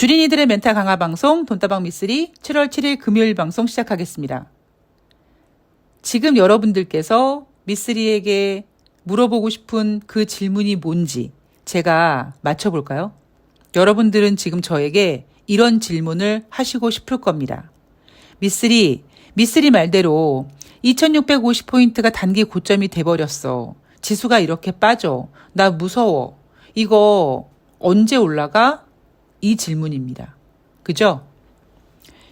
주린이들의 멘탈 강화 방송 돈다방 미쓰리 7월 7일 금요일 방송 시작하겠습니다. 지금 여러분들께서 미쓰리에게 물어보고 싶은 그 질문이 뭔지 제가 맞춰볼까요? 여러분들은 지금 저에게 이런 질문을 하시고 싶을 겁니다. 미쓰리 말대로 2650포인트가 단기 고점이 돼버렸어. 지수가 이렇게 빠져. 나 무서워. 이거 언제 올라가? 이 질문입니다. 그죠?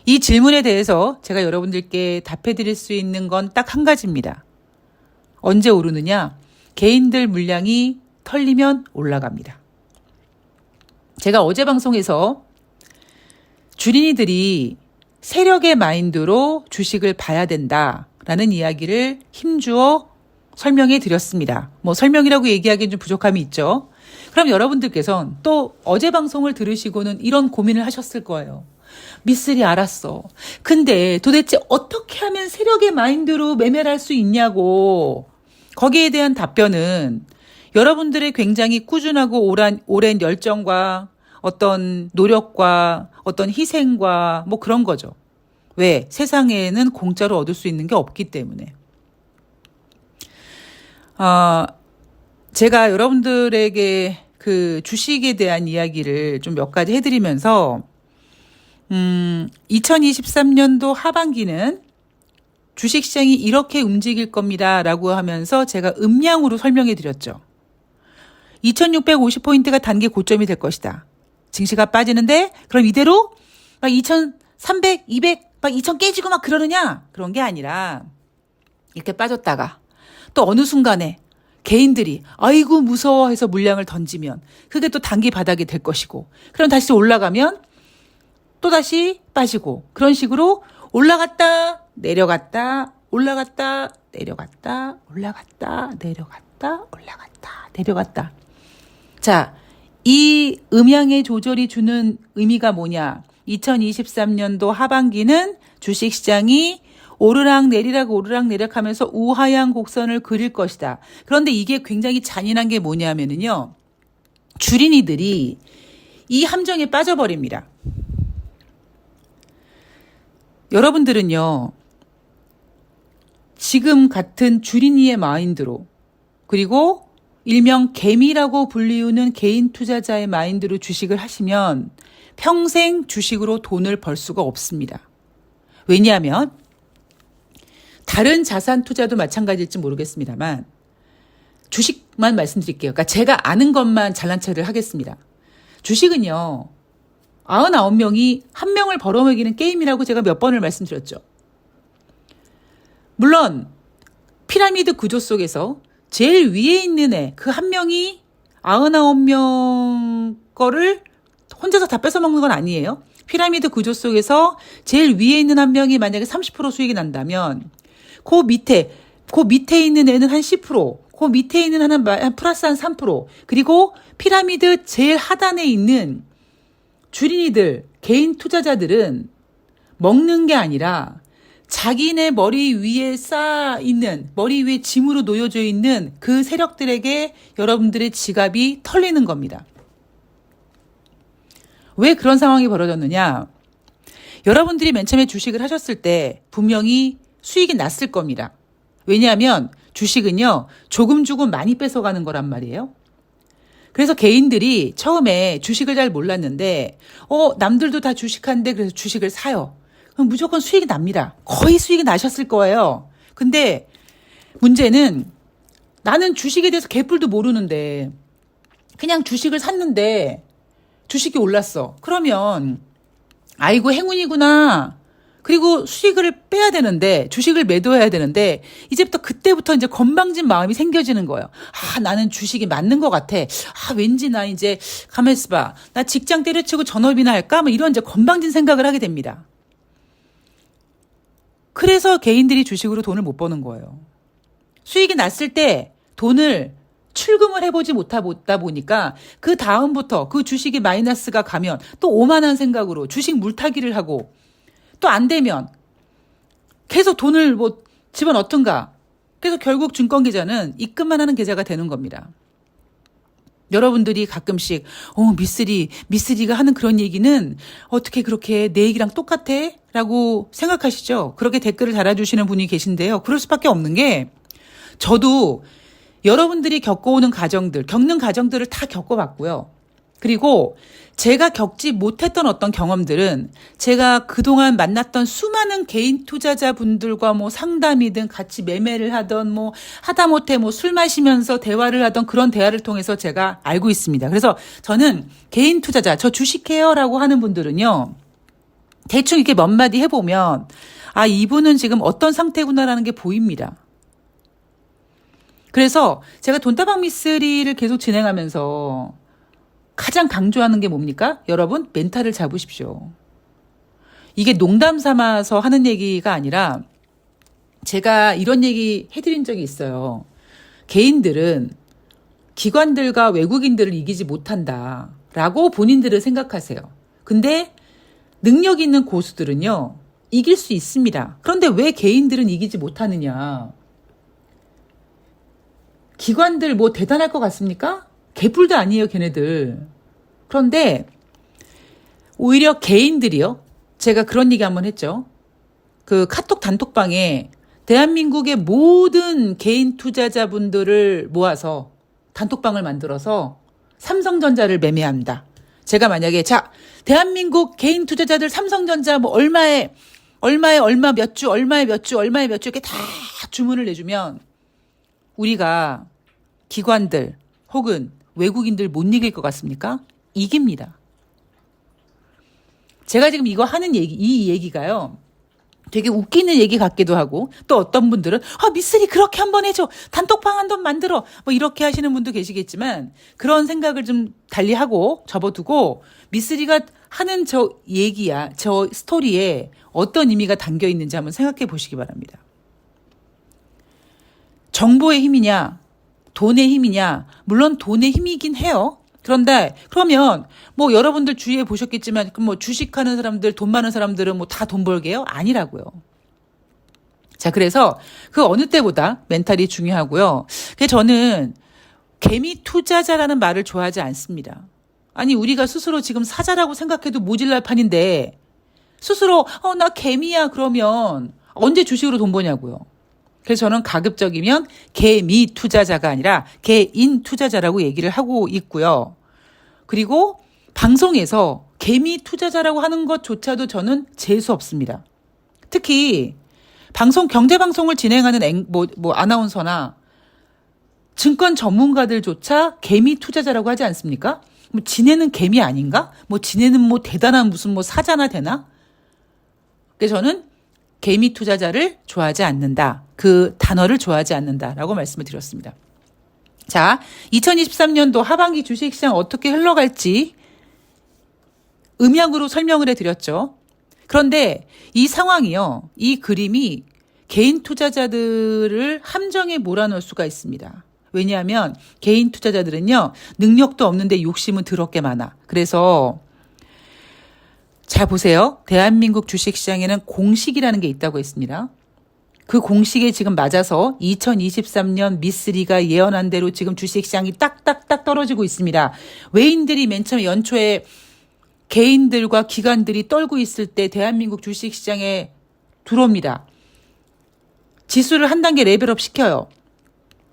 이 질문에 대해서 제가 여러분들께 답해 드릴 수 있는 건 딱 한 가지입니다. 언제 오르느냐? 개인들 물량이 털리면 올라갑니다. 제가 어제 방송에서 주린이들이 세력의 마인드로 주식을 봐야 된다라는 이야기를 힘주어 설명해 드렸습니다. 설명이라고 얘기하기엔 좀 부족함이 있죠. 그럼 여러분들께서는 또 어제 방송을 들으시고는 이런 고민을 하셨을 거예요. 미쓰리 알았어. 근데 도대체 어떻게 하면 세력의 마인드로 매매를 할 수 있냐고. 거기에 대한 답변은 여러분들의 굉장히 꾸준하고 오랜 열정과 어떤 노력과 어떤 희생과 그런 거죠. 왜? 세상에는 공짜로 얻을 수 있는 게 없기 때문에. 제가 여러분들에게 그 주식에 대한 이야기를 좀 몇 가지 해드리면서 2023년도 하반기는 주식시장이 이렇게 움직일 겁니다 라고 하면서 제가 음량으로 설명해 드렸죠. 2650포인트가 단기 고점이 될 것이다. 증시가 빠지는데 그럼 이대로 2300, 200, 2000 깨지고 그러느냐? 그런 게 아니라 이렇게 빠졌다가 또 어느 순간에 개인들이 아이고 무서워해서 물량을 던지면 그게 또 단기 바닥이 될 것이고 그럼 다시 올라가면 또 다시 빠지고 그런 식으로 올라갔다 내려갔다 올라갔다 내려갔다 올라갔다 내려갔다 올라갔다 내려갔다. 자, 이 음양의 조절이 주는 의미가 뭐냐? 2023년도 하반기는 주식시장이 오르락 내리락 하면서 우하향 곡선을 그릴 것이다. 그런데 이게 굉장히 잔인한 게 뭐냐면요. 주린이들이 이 함정에 빠져버립니다. 여러분들은요. 지금 같은 주린이의 마인드로 그리고 일명 개미라고 불리우는 개인 투자자의 마인드로 주식을 하시면 평생 주식으로 돈을 벌 수가 없습니다. 왜냐하면 다른 자산 투자도 마찬가지일지 모르겠습니다만 주식만 말씀드릴게요. 그러니까 제가 아는 것만 잘난 체를 하겠습니다. 주식은요. 99명이 한 명을 벌어먹이는 게임이라고 제가 몇 번을 말씀드렸죠. 물론 피라미드 구조 속에서 제일 위에 있는 애 그 한 명이 99명 거를 혼자서 다 뺏어먹는 건 아니에요. 피라미드 구조 속에서 제일 위에 있는 한 명이 만약에 30% 수익이 난다면 그 밑에 있는 애는 한 10%, 그 밑에 있는 하나는 플러스 한 3%, 그리고 피라미드 제일 하단에 있는 주린이들, 개인 투자자들은 먹는 게 아니라 자기네 머리 위에 머리 위에 짐으로 놓여져 있는 그 세력들에게 여러분들의 지갑이 털리는 겁니다. 왜 그런 상황이 벌어졌느냐? 여러분들이 맨 처음에 주식을 하셨을 때 분명히 수익이 났을 겁니다. 왜냐하면 주식은요. 조금 주고 많이 뺏어가는 거란 말이에요. 그래서 개인들이 처음에 주식을 잘 몰랐는데 남들도 다 주식하는데 그래서 주식을 사요. 그럼 무조건 수익이 납니다. 거의 수익이 나셨을 거예요. 근데 문제는 나는 주식에 대해서 개뿔도 모르는데 그냥 주식을 샀는데 주식이 올랐어. 그러면 아이고 행운이구나. 그리고 수익을 빼야 되는데 주식을 매도해야 되는데 그때부터 이제 건방진 마음이 생겨지는 거예요. 나는 주식이 맞는 것 같아. 왠지 나 이제 가만 있어봐. 나 직장 때려치고 전업이나 할까? 이런 이제 건방진 생각을 하게 됩니다. 그래서 개인들이 주식으로 돈을 못 버는 거예요. 수익이 났을 때 돈을 출금을 해보지 못하다 보니까 그 다음부터 그 주식이 마이너스가 가면 또 오만한 생각으로 주식 물타기를 하고 또 안 되면 계속 돈을 집어넣던가. 그래서 결국 증권계좌는 입금만 하는 계좌가 되는 겁니다. 여러분들이 가끔씩 미쓰리가 하는 그런 얘기는 어떻게 그렇게 내 얘기랑 똑같아? 라고 생각하시죠? 그렇게 댓글을 달아주시는 분이 계신데요. 그럴 수밖에 없는 게 저도 여러분들이 겪는 가정들을 다 겪어봤고요. 그리고 제가 겪지 못했던 어떤 경험들은 제가 그동안 만났던 수많은 개인 투자자분들과 뭐 상담이든 같이 매매를 하던 뭐 하다못해 뭐 술 마시면서 대화를 하던 그런 대화를 통해서 제가 알고 있습니다. 그래서 저는 개인 투자자, 저 주식해요라고 하는 분들은요. 대충 이렇게 몇 마디 해보면 아, 이분은 지금 어떤 상태구나라는 게 보입니다. 그래서 제가 돈다방 미쓰리를 계속 진행하면서 가장 강조하는 게 뭡니까? 여러분, 멘탈을 잡으십시오. 이게 농담 삼아서 하는 얘기가 아니라 제가 이런 얘기 해드린 적이 있어요. 개인들은 기관들과 외국인들을 이기지 못한다라고 본인들은 생각하세요. 근데 능력 있는 고수들은요, 이길 수 있습니다. 그런데 왜 개인들은 이기지 못하느냐? 기관들 뭐 대단할 것 같습니까? 개뿔도 아니에요, 걔네들. 그런데 오히려 개인들이요. 제가 그런 얘기 한번 했죠. 그 카톡 단톡방에 대한민국의 모든 개인 투자자분들을 모아서 단톡방을 만들어서 삼성전자를 매매합니다. 제가 만약에 대한민국 개인 투자자들 삼성전자 뭐 얼마에 얼마 몇 주 이렇게 다 주문을 내주면 우리가 기관들 혹은 외국인들 못 이길 것 같습니까? 이깁니다. 제가 지금 이거 하는 이 얘기가요. 되게 웃기는 얘기 같기도 하고 또 어떤 분들은 미쓰리 그렇게 한번 해줘. 단톡방 한번 만들어. 뭐 이렇게 하시는 분도 계시겠지만 그런 생각을 좀 달리하고 접어두고 미쓰리가 하는 저 스토리에 어떤 의미가 담겨 있는지 한번 생각해 보시기 바랍니다. 정보의 힘이냐, 돈의 힘이냐, 물론 돈의 힘이긴 해요. 그런데 그러면 뭐 여러분들 주위에 보셨겠지만 뭐 주식하는 사람들, 돈 많은 사람들은 뭐 다 돈 벌게요? 아니라고요. 자, 그래서 그 어느 때보다 멘탈이 중요하고요. 그래서 저는 개미 투자자라는 말을 좋아하지 않습니다. 아니, 우리가 스스로 지금 사자라고 생각해도 모질랄 판인데 스스로 나 개미야 그러면 언제 주식으로 돈 버냐고요. 그래서 저는 가급적이면 개미 투자자가 아니라 개인 투자자라고 얘기를 하고 있고요. 그리고 방송에서 개미 투자자라고 하는 것조차도 저는 재수 없습니다. 특히 경제방송을 진행하는 아나운서나 증권 전문가들조차 개미 투자자라고 하지 않습니까? 뭐 지네는 개미 아닌가? 뭐 지네는 뭐 대단한 무슨 뭐 사자나 되나? 그래서 저는 개미 투자자를 좋아하지 않는다. 그 단어를 좋아하지 않는다라고 말씀을 드렸습니다. 자, 2023년도 하반기 주식시장 어떻게 흘러갈지 음향으로 설명을 해드렸죠. 그런데 이 상황이요. 이 그림이 개인 투자자들을 함정에 몰아넣을 수가 있습니다. 왜냐하면 개인 투자자들은요. 능력도 없는데 욕심은 더럽게 많아. 그래서 잘 보세요. 대한민국 주식시장에는 공식이라는 게 있다고 했습니다. 그 공식에 지금 맞아서 2023년 미쓰리가 예언한 대로 지금 주식시장이 딱딱딱 떨어지고 있습니다. 외인들이 맨 처음 연초에 개인들과 기관들이 떨고 있을 때 대한민국 주식시장에 들어옵니다. 지수를 한 단계 레벨업 시켜요.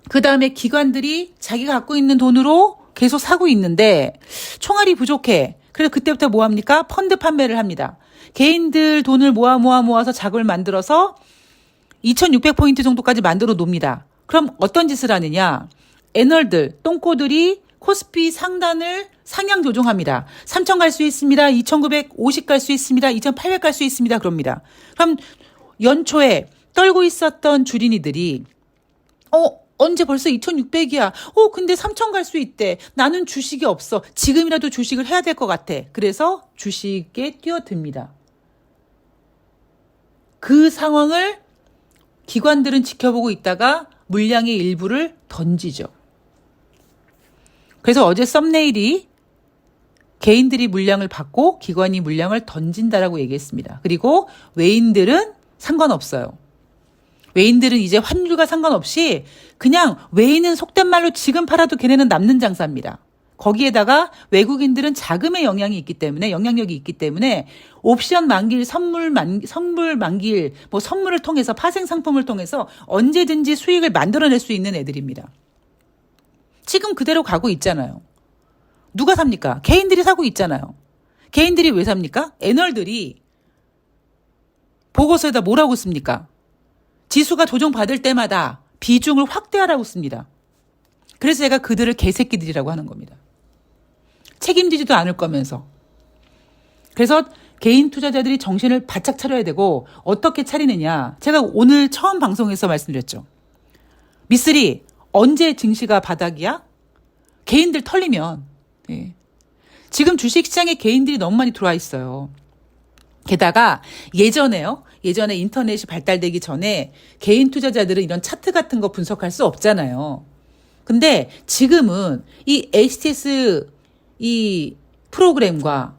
그 다음에 기관들이 자기가 갖고 있는 돈으로 계속 사고 있는데 총알이 부족해. 그래서 그때부터 뭐 합니까? 펀드 판매를 합니다. 개인들 돈을 모아서 자금을 만들어서 2600포인트 정도까지 만들어 놓습니다. 그럼 어떤 짓을 하느냐? 애널들, 똥꼬들이 코스피 상단을 상향 조정합니다. 3000 갈 수 있습니다. 2950 갈 수 있습니다. 2800 갈 수 있습니다. 그럽니다. 그럼 연초에 떨고 있었던 주린이들이 언제 벌써 2600이야. 근데 3000 갈 수 있대. 나는 주식이 없어. 지금이라도 주식을 해야 될 것 같아. 그래서 주식에 뛰어듭니다. 그 상황을 기관들은 지켜보고 있다가 물량의 일부를 던지죠. 그래서 어제 썸네일이 개인들이 물량을 받고 기관이 물량을 던진다라고 얘기했습니다. 그리고 외인들은 상관없어요. 외인들은 이제 환율과 상관없이 그냥 외인은 속된 말로 지금 팔아도 걔네는 남는 장사입니다. 거기에다가 외국인들은 자금의 영향이 있기 때문에 영향력이 있기 때문에 옵션 만기일, 선물 만기일, 뭐 선물을 통해서 파생 상품을 통해서 언제든지 수익을 만들어낼 수 있는 애들입니다. 지금 그대로 가고 있잖아요. 누가 삽니까? 개인들이 사고 있잖아요. 개인들이 왜 삽니까? 애널들이 보고서에다 뭐라고 씁니까? 지수가 조정받을 때마다 비중을 확대하라고 씁니다. 그래서 제가 그들을 개새끼들이라고 하는 겁니다. 책임지지도 않을 거면서. 그래서 개인 투자자들이 정신을 바짝 차려야 되고 어떻게 차리느냐. 제가 오늘 처음 방송에서 말씀드렸죠. 미쓰리 언제 증시가 바닥이야? 개인들 털리면. 예. 지금 주식시장에 개인들이 너무 많이 들어와 있어요. 게다가 예전에 인터넷이 발달되기 전에 개인 투자자들은 이런 차트 같은 거 분석할 수 없잖아요. 근데 지금은 이 HTS 이 프로그램과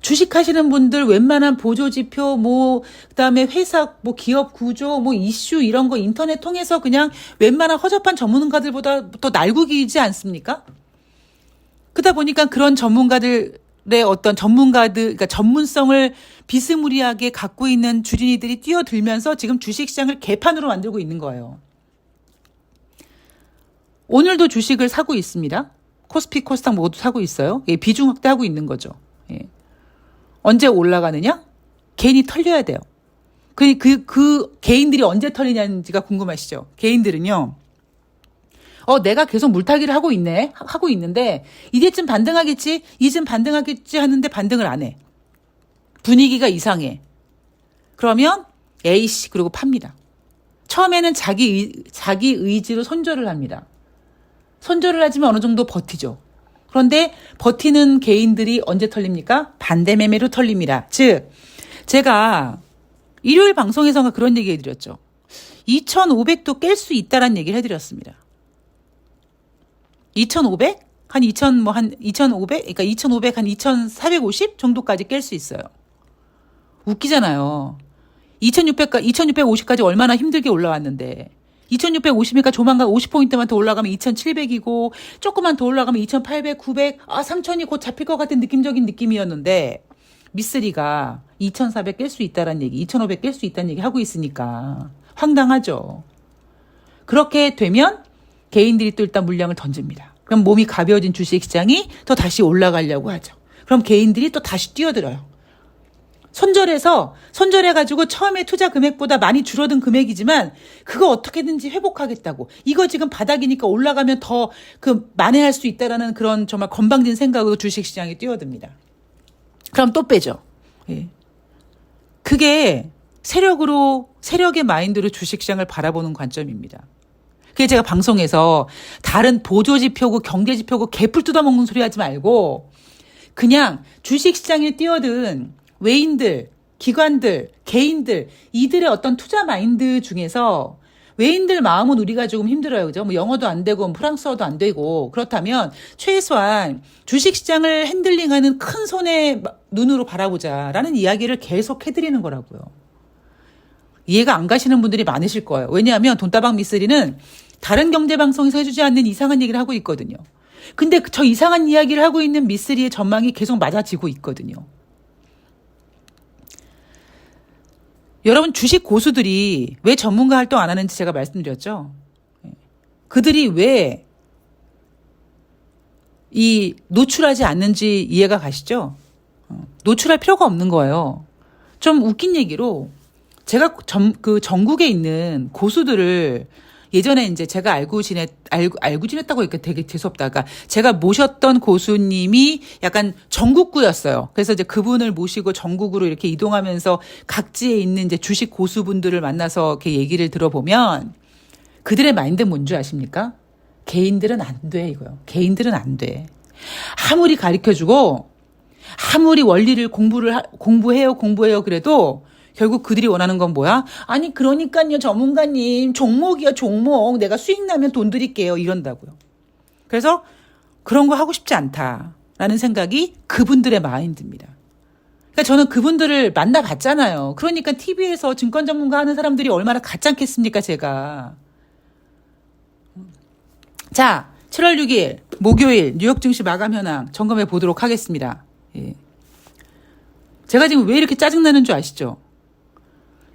주식하시는 분들 웬만한 보조지표 그다음에 회사 기업 구조 이슈 이런 거 인터넷 통해서 그냥 웬만한 허접한 전문가들보다 더 날고기지 않습니까? 그러다 보니까 그런 전문가들의 그러니까 전문성을 비스무리하게 갖고 있는 주린이들이 뛰어들면서 지금 주식시장을 개판으로 만들고 있는 거예요. 오늘도 주식을 사고 있습니다. 코스피, 코스닥 모두 사고 있어요. 예, 비중 확대하고 있는 거죠. 예. 언제 올라가느냐? 개인이 털려야 돼요. 그 개인들이 언제 털리냐는지가 궁금하시죠? 개인들은요. 내가 계속 물타기를 하고 있는데 이제쯤 반등하겠지 하는데 반등을 안 해. 분위기가 이상해. 그러면 에이씨 그러고 팝니다. 처음에는 자기 의지로 손절을 합니다. 손절을 하지만 어느 정도 버티죠. 그런데 버티는 개인들이 언제 털립니까? 반대 매매로 털립니다. 즉 제가 일요일 방송에서 그런 얘기 해드렸죠. 2,500도 깰 수 있다라는 얘기를 해드렸습니다. 2,500? 한 2,500? 그러니까 2,500, 한 2,450 정도까지 깰 수 있어요. 웃기잖아요. 2,650까지 얼마나 힘들게 올라왔는데 2,650이니까 조만간 50포인트만 더 올라가면 2,700이고 조금만 더 올라가면 2,800, 900, 3,000이 곧 잡힐 것 같은 느낌적인 느낌이었는데 미쓰리가 2,400 깰 수 있다는 얘기, 2,500 깰 수 있다는 얘기 하고 있으니까 황당하죠. 그렇게 되면 개인들이 또 일단 물량을 던집니다. 그럼 몸이 가벼워진 주식시장이 또 다시 올라가려고 하죠. 그럼 개인들이 또 다시 뛰어들어요. 손절해가지고 처음에 투자 금액보다 많이 줄어든 금액이지만 그거 어떻게든지 회복하겠다고. 이거 지금 바닥이니까 올라가면 더 만회할 수 있다라는 그런 정말 건방진 생각으로 주식시장에 뛰어듭니다. 그럼 또 빼죠. 예. 그게 세력의 마인드로 주식시장을 바라보는 관점입니다. 그게 제가 방송에서 다른 보조지표고 경제지표고 개뿔 뜯어먹는 소리 하지 말고 그냥 주식시장에 뛰어든 외인들, 기관들, 개인들 이들의 어떤 투자 마인드 중에서 외인들 마음은 우리가 조금 힘들어요. 그죠? 영어도 안 되고 프랑스어도 안 되고 그렇다면 최소한 주식시장을 핸들링하는 큰 손의 눈으로 바라보자라는 이야기를 계속 해드리는 거라고요. 이해가 안 가시는 분들이 많으실 거예요. 왜냐하면 돈다방 미쓰리는 다른 경제방송에서 해주지 않는 이상한 얘기를 하고 있거든요. 근데 저 이상한 이야기를 하고 있는 미쓰리의 전망이 계속 맞아지고 있거든요. 여러분 주식 고수들이 왜 전문가 활동 안 하는지 제가 말씀드렸죠. 그들이 왜 노출하지 않는지 이해가 가시죠? 노출할 필요가 없는 거예요. 좀 웃긴 얘기로 제가 전국에 있는 고수들을 예전에 이제 제가 알고 지냈다고 이렇게 되게 재수없다가 제가 모셨던 고수님이 약간 전국구였어요. 그래서 이제 그분을 모시고 전국으로 이렇게 이동하면서 각지에 있는 이제 주식 고수분들을 만나서 이렇게 얘기를 들어보면 그들의 마인드는 뭔지 아십니까? 개인들은 안 돼, 이거요. 개인들은 안 돼. 아무리 가르쳐주고 아무리 원리를 공부해요 그래도 결국 그들이 원하는 건 뭐야? 아니 그러니까요 전문가님 종목이요 종목 내가 수익 나면 돈 드릴게요 이런다고요. 그래서 그런 거 하고 싶지 않다라는 생각이 그분들의 마인드입니다. 그러니까 저는 그분들을 만나봤잖아요. 그러니까 TV에서 증권 전문가 하는 사람들이 얼마나 가짜 않겠습니까 제가. 자 7월 6일 목요일 뉴욕 증시 마감 현황 점검해 보도록 하겠습니다. 예. 제가 지금 왜 이렇게 짜증나는 줄 아시죠?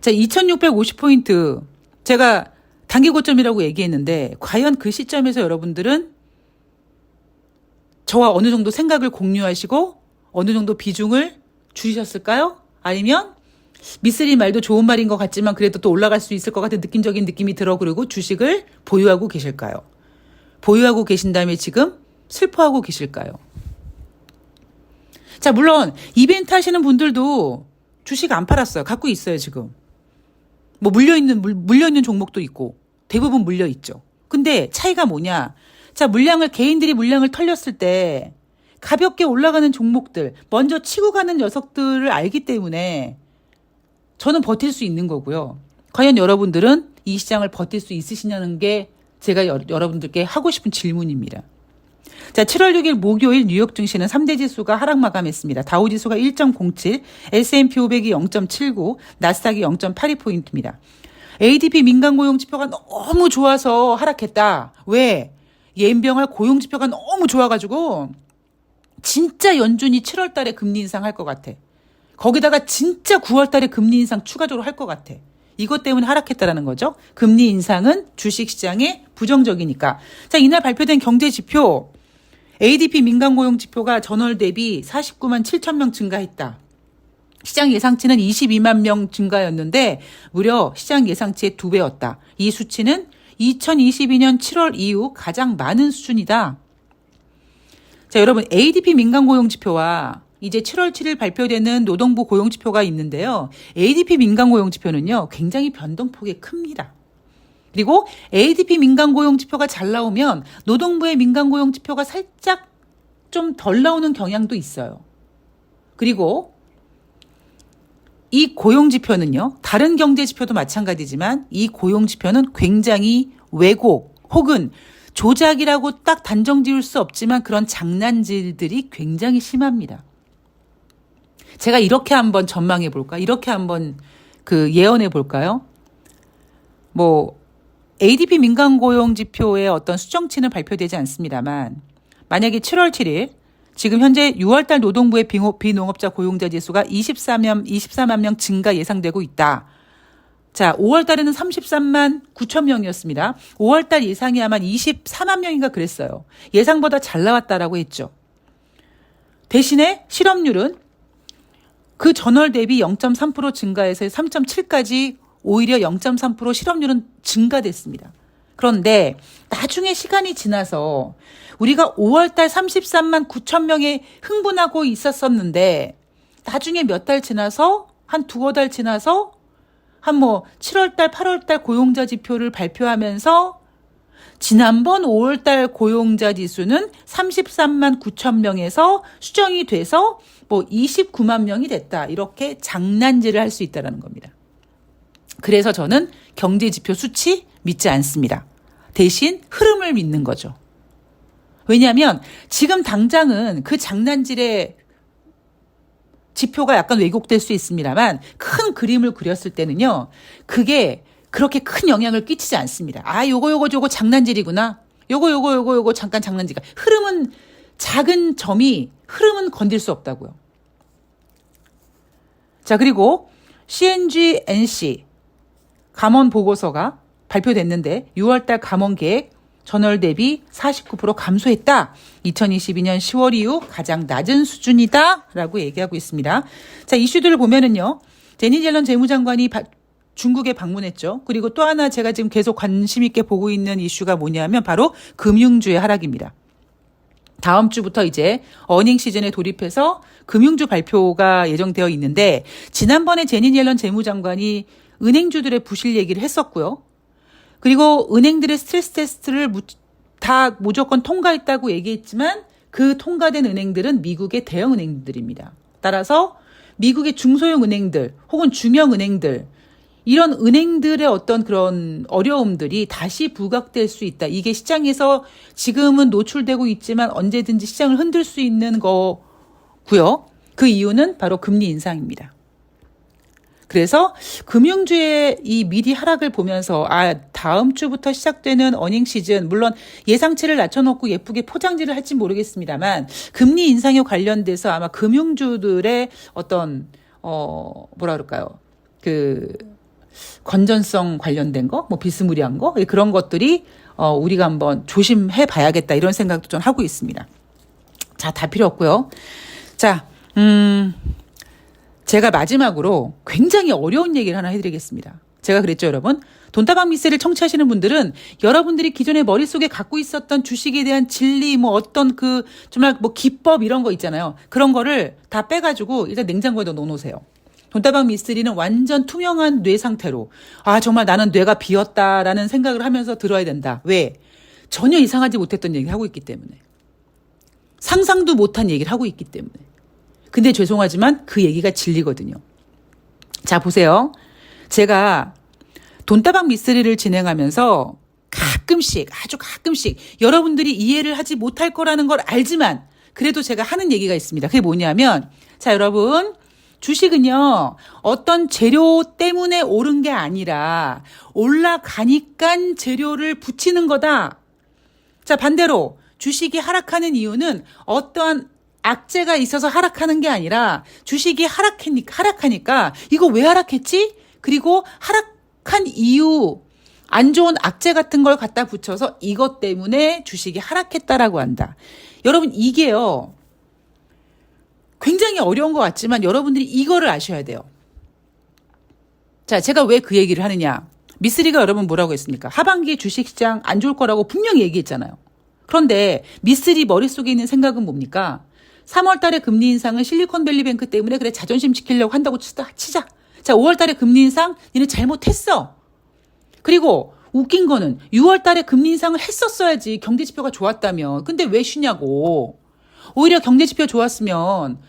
자, 2650포인트 제가 단기 고점이라고 얘기했는데 과연 그 시점에서 여러분들은 저와 어느 정도 생각을 공유하시고 어느 정도 비중을 줄이셨을까요? 아니면 미쓰리 말도 좋은 말인 것 같지만 그래도 또 올라갈 수 있을 것 같은 느낌적인 느낌이 들어 그리고 주식을 보유하고 계실까요? 보유하고 계신 다음에 지금 슬퍼하고 계실까요? 자, 물론 이벤트 하시는 분들도 주식 안 팔았어요. 갖고 있어요, 지금. 뭐 물려있는 종목도 있고 대부분 물려있죠. 근데 차이가 뭐냐? 자, 개인들이 물량을 털렸을 때 가볍게 올라가는 종목들, 먼저 치고 가는 녀석들을 알기 때문에 저는 버틸 수 있는 거고요. 과연 여러분들은 이 시장을 버틸 수 있으시냐는 게 제가 여러분들께 하고 싶은 질문입니다. 자, 7월 6일 목요일 뉴욕 증시는 3대 지수가 하락 마감했습니다. 다우지수가 1.07, S&P 500이 0.79, 나스닥이 0.82포인트입니다. ADP 민간 고용 지표가 너무 좋아서 하락했다. 왜? 예인병할 고용 지표가 너무 좋아가지고 진짜 연준이 7월 달에 금리 인상할 것 같아. 거기다가 진짜 9월 달에 금리 인상 추가적으로 할 것 같아. 이것 때문에 하락했다라는 거죠. 금리 인상은 주식시장에 부정적이니까. 자, 이날 발표된 경제지표 ADP 민간 고용 지표가 전월 대비 49만 7천 명 증가했다. 시장 예상치는 22만 명 증가였는데 무려 시장 예상치의 2배였다. 이 수치는 2022년 7월 이후 가장 많은 수준이다. 자, 여러분 ADP 민간 고용 지표와 이제 7월 7일 발표되는 노동부 고용 지표가 있는데요. ADP 민간 고용 지표는요, 굉장히 변동폭이 큽니다. 그리고 ADP 민간 고용 지표가 잘 나오면 노동부의 민간 고용 지표가 살짝 좀 덜 나오는 경향도 있어요. 그리고 이 고용 지표는요, 다른 경제 지표도 마찬가지지만 이 고용 지표는 굉장히 왜곡 혹은 조작이라고 딱 단정 지을 수 없지만 그런 장난질들이 굉장히 심합니다. 제가 이렇게 한번 전망해 볼까? 이렇게 한번 예언해 볼까요? 뭐 ADP 민간 고용 지표의 어떤 수정치는 발표되지 않습니다만 만약에 7월 7일 지금 현재 6월 달 노동부의 비농업자 고용자 지수가 24만 명 증가 예상되고 있다. 자, 5월 달에는 33만 9천 명이었습니다. 5월 달 예상이 아마 24만 명인가 그랬어요. 예상보다 잘 나왔다라고 했죠. 대신에 실업률은 그 전월 대비 0.3% 증가해서 3.7까지 오히려 0.3% 실업률은 증가됐습니다. 그런데 나중에 시간이 지나서 우리가 5월 달 33만 9천 명에 흥분하고 있었었는데 나중에 몇 달 지나서 한 두어 달 지나서 한 7월 달 8월 달 고용자 지표를 발표하면서 지난번 5월 달 고용자 지수는 33만 9천 명에서 수정이 돼서 29만 명이 됐다. 이렇게 장난질을 할 수 있다는 겁니다. 그래서 저는 경제지표 수치 믿지 않습니다. 대신 흐름을 믿는 거죠. 왜냐하면 지금 당장은 그 장난질의 지표가 약간 왜곡될 수 있습니다만 큰 그림을 그렸을 때는요. 그게 그렇게 큰 영향을 끼치지 않습니다. 아, 요거 장난질이구나. 요거 잠깐 장난질이가. 흐름은 작은 점이 흐름은 건들 수 없다고요. 자, 그리고 CNG, NC 감원 보고서가 발표됐는데 6월달 감원 계획 전월 대비 49% 감소했다. 2022년 10월 이후 가장 낮은 수준이다. 라고 얘기하고 있습니다. 자, 이슈들을 보면은요. 제니 옐런 재무장관이 중국에 방문했죠. 그리고 또 하나 제가 지금 계속 관심 있게 보고 있는 이슈가 뭐냐면 바로 금융주의 하락입니다. 다음 주부터 이제 어닝 시즌에 돌입해서 금융주 발표가 예정되어 있는데 지난번에 제니 옐런 재무장관이 은행주들의 부실 얘기를 했었고요. 그리고 은행들의 스트레스 테스트를 다 무조건 통과했다고 얘기했지만 그 통과된 은행들은 미국의 대형 은행들입니다. 따라서 미국의 중소형 은행들 혹은 중형 은행들 이런 은행들의 어떤 그런 어려움들이 다시 부각될 수 있다. 이게 시장에서 지금은 노출되고 있지만 언제든지 시장을 흔들 수 있는 거고요. 그 이유는 바로 금리 인상입니다. 그래서 금융주의 이 미리 하락을 보면서 다음 주부터 시작되는 어닝 시즌 물론 예상치를 낮춰놓고 예쁘게 포장지를 할지 모르겠습니다만 금리 인상에 관련돼서 아마 금융주들의 어떤 뭐라 그럴까요? 건전성 관련된 거, 뭐 비스무리한 거 그런 것들이 우리가 한번 조심해 봐야겠다 이런 생각도 좀 하고 있습니다. 자, 다 필요 없고요. 자, 제가 마지막으로 굉장히 어려운 얘기를 하나 해드리겠습니다. 제가 그랬죠, 여러분. 돈다방 미세를 청취하시는 분들은 여러분들이 기존에 머릿속에 갖고 있었던 주식에 대한 진리, 뭐 어떤 정말 뭐 기법 이런 거 있잖아요. 그런 거를 다 빼가지고 일단 냉장고에다 넣어놓으세요. 돈다방 미스리는 완전 투명한 뇌 상태로 정말 나는 뇌가 비었다라는 생각을 하면서 들어야 된다. 왜? 전혀 이상하지 못했던 얘기를 하고 있기 때문에. 상상도 못한 얘기를 하고 있기 때문에. 근데 죄송하지만 그 얘기가 진리거든요. 자, 보세요. 제가 돈다방 미스리를 진행하면서 아주 가끔씩 여러분들이 이해를 하지 못할 거라는 걸 알지만 그래도 제가 하는 얘기가 있습니다. 그게 뭐냐면 자, 여러분 주식은요 어떤 재료 때문에 오른 게 아니라 올라가니까 재료를 붙이는 거다. 자, 반대로 주식이 하락하는 이유는 어떠한 악재가 있어서 하락하는 게 아니라 주식이 하락하니까 이거 왜 하락했지? 그리고 하락한 이유 안 좋은 악재 같은 걸 갖다 붙여서 이것 때문에 주식이 하락했다라고 한다. 여러분 이게요 굉장히 어려운 것 같지만 여러분들이 이거를 아셔야 돼요. 자, 제가 왜 그 얘기를 하느냐. 미쓰리가 여러분 뭐라고 했습니까? 하반기에 주식시장 안 좋을 거라고 분명히 얘기했잖아요. 그런데 미쓰리 머릿속에 있는 생각은 뭡니까? 3월 달에 금리 인상은 실리콘밸리뱅크 때문에 그래 자존심 지키려고 한다고 치자. 자, 5월 달에 금리 인상 니네 잘못했어. 그리고 웃긴 거는 6월 달에 금리 인상을 했었어야지 경제 지표가 좋았다면. 근데 왜 쉬냐고. 오히려 경제 지표 좋았으면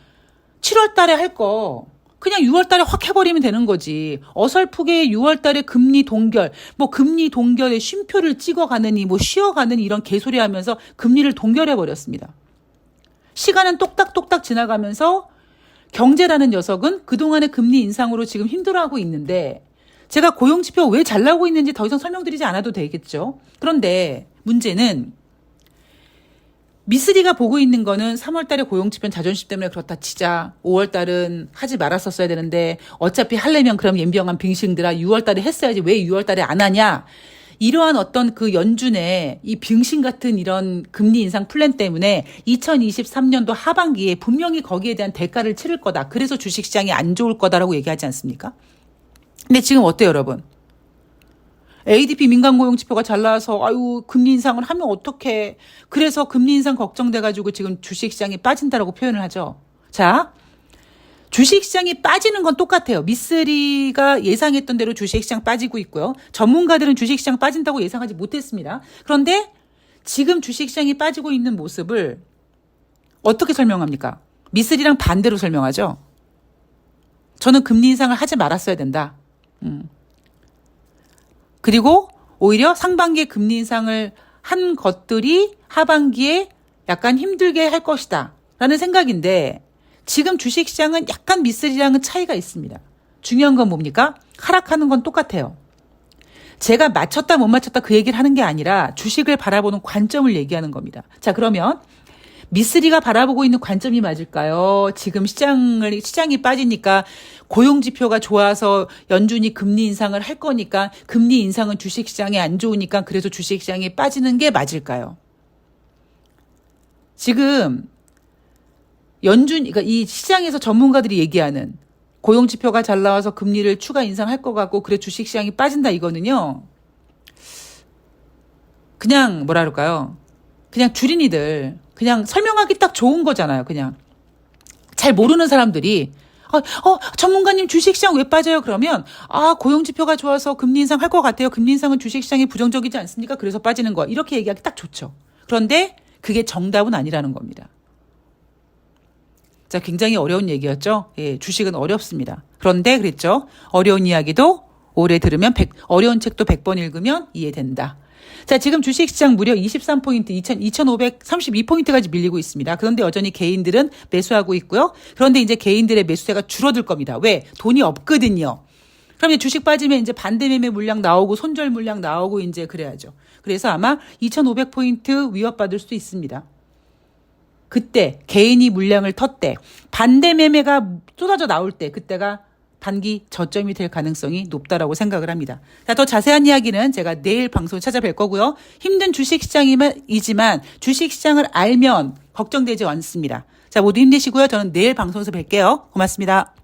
7월 달에 할 거 그냥 6월 달에 확 해버리면 되는 거지. 어설프게 6월 달에 금리 동결, 뭐 금리 동결에 쉼표를 찍어가느니 뭐 쉬어가느니 이런 개소리 하면서 금리를 동결해버렸습니다. 시간은 똑딱똑딱 지나가면서 경제라는 녀석은 그동안의 금리 인상으로 지금 힘들어하고 있는데 제가 고용지표 왜 잘 나오고 있는지 더 이상 설명드리지 않아도 되겠죠. 그런데 문제는 미쓰리가 보고 있는 거는 3월 달에 고용지표는 자존심 때문에 그렇다 치자. 5월 달은 하지 말았었어야 되는데 어차피 하려면 그럼 연병한 빙신들아 6월 달에 했어야지 왜 6월 달에 안 하냐. 이러한 어떤 연준의 이 빙신 같은 이런 금리 인상 플랜 때문에 2023년도 하반기에 분명히 거기에 대한 대가를 치를 거다. 그래서 주식시장이 안 좋을 거다라고 얘기하지 않습니까? 근데 지금 어때요, 여러분? ADP 민간고용지표가 잘 나와서 금리 인상을 하면 어떡해. 그래서 금리 인상 걱정돼가지고 지금 주식시장이 빠진다라고 표현을 하죠. 자, 주식시장이 빠지는 건 똑같아요. 미쓰리가 예상했던 대로 주식시장 빠지고 있고요. 전문가들은 주식시장 빠진다고 예상하지 못했습니다. 그런데 지금 주식시장이 빠지고 있는 모습을 어떻게 설명합니까? 미쓰리랑 반대로 설명하죠. 저는 금리 인상을 하지 말았어야 된다. 그리고 오히려 상반기에 금리 인상을 한 것들이 하반기에 약간 힘들게 할 것이다 라는 생각인데 지금 주식시장은 약간 미쓰리랑은 차이가 있습니다. 중요한 건 뭡니까? 하락하는 건 똑같아요. 제가 맞췄다 못 맞췄다 그 얘기를 하는 게 아니라 주식을 바라보는 관점을 얘기하는 겁니다. 자, 그러면 미쓰리가 바라보고 있는 관점이 맞을까요? 지금 시장이 빠지니까 고용지표가 좋아서 연준이 금리 인상을 할 거니까 금리 인상은 주식시장에 안 좋으니까 그래서 주식시장이 빠지는 게 맞을까요? 지금 그러니까 이 시장에서 전문가들이 얘기하는 고용지표가 잘 나와서 금리를 추가 인상할 것 같고 그래 주식시장이 빠진다 이거는요. 그냥 뭐라 그럴까요? 그냥 주린이들 그냥 설명하기 딱 좋은 거잖아요. 그냥 잘 모르는 사람들이 전문가님 주식시장 왜 빠져요? 그러면 고용지표가 좋아서 금리 인상 할 것 같아요. 금리 인상은 주식시장에 부정적이지 않습니까? 그래서 빠지는 거 이렇게 얘기하기 딱 좋죠. 그런데 그게 정답은 아니라는 겁니다. 자, 굉장히 어려운 얘기였죠. 예, 주식은 어렵습니다. 그런데 그랬죠. 어려운 이야기도 오래 들으면 어려운 책도 100번 읽으면 이해된다. 자, 지금 주식시장 무려 23포인트, 2,532포인트까지 밀리고 있습니다. 그런데 여전히 개인들은 매수하고 있고요. 그런데 이제 개인들의 매수세가 줄어들 겁니다. 왜? 돈이 없거든요. 그럼 이제 주식 빠지면 이제 반대매매 물량 나오고 손절 물량 나오고 이제 그래야죠. 그래서 아마 2,500포인트 위협받을 수 있습니다. 그때 개인이 물량을 텄대 반대매매가 쏟아져 나올 때 그때가 단기 저점이 될 가능성이 높다라고 생각을 합니다. 자, 더 자세한 이야기는 제가 내일 방송 찾아뵐 거고요. 힘든 주식시장이지만 주식시장을 알면 걱정되지 않습니다. 자, 모두 힘내시고요. 저는 내일 방송에서 뵐게요. 고맙습니다.